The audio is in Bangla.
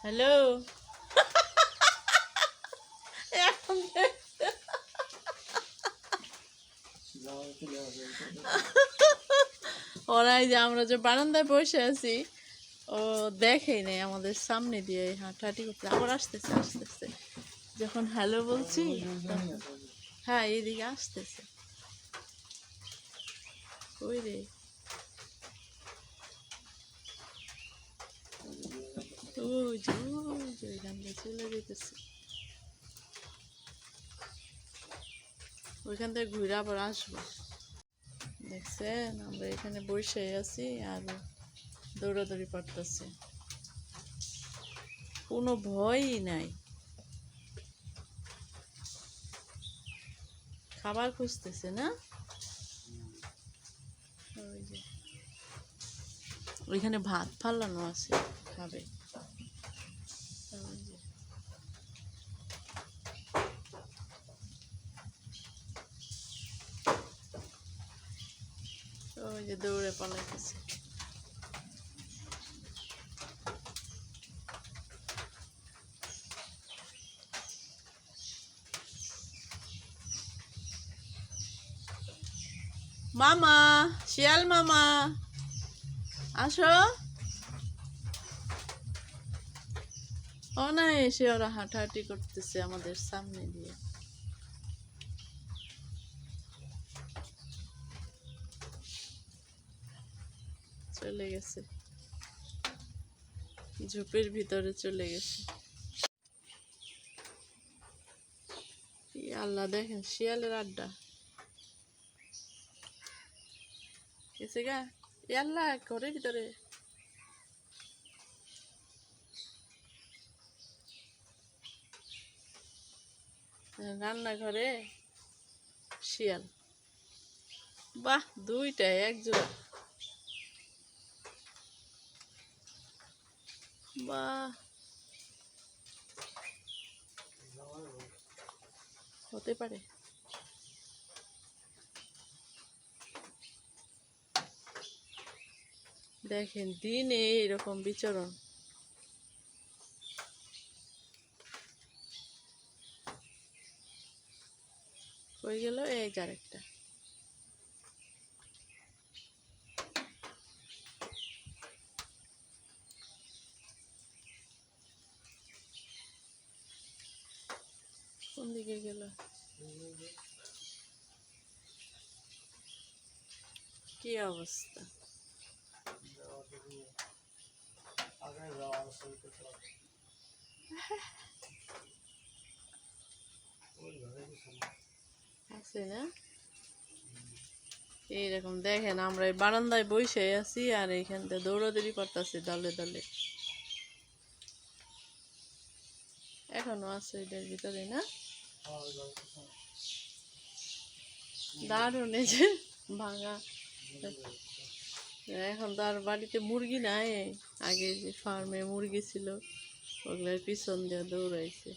হ্যালো। এখন ওরাই যে আমরা যে বারান্দায় বসে আছি, ও দেখেই নেই আমাদের সামনে দিয়ে হাঁটাহাঁটি করতে। আবার আসতেছে আসতেছে, যখন হ্যালো বলছি হ্যাঁ এইদিকে আসতেছে। ওই রে, ওই যে ওইখান দিয়ে চলে যেতেছে, ওইখান থেকে ঘুরে আবার আসবো। দেখছেন আমরা এখানে বসে আছি আর দৌড়াদৌড়ি করতেছে, কোনো ভয়ই নাই। খাবার খুঁজতেছে না? ওই যে ওইখানে ভাত ফালানো আছে, খাবে। ওই যে ওই যে দৌড়ে পালাইতেছে। মামা, শিয়াল মামা আসো। অনায়াসে ওরা হাঁটাহাঁটি করতেছে আমাদের সামনে দিয়ে। চলে গেছে, ঝোপের ভিতরে চলে গেছে। আল্লাহ, দেখেন শিয়ালের আড্ডা গেছে গা। আল্লাহ, ঘরের ভিতরে। রান্নাঘরে শিয়াল। বাহ, দুইটাই এক জোড়া। বাহ, হতে পারে। দেখেন দিনে এরকম বিচরণ। হয়ে গেল এই যে আরেকটা। কোন দিকে গেল? কি অবস্থা! আছে না? এইরকম দেখেন আমরা এই বারান্দায় বসে আছি আর এইখান থেকে দৌড়াদৌড়ি করতেছি দলে দলে। এখনো আছে এটার ভিতরে না? দারুণ, এই যে ভাঙা। এখন তো আর বাড়িতে মুরগি নাই, আগে যে ফার্মে মুরগি ছিল ওগুলোর পিছন দিয়ে দৌড়াইছে।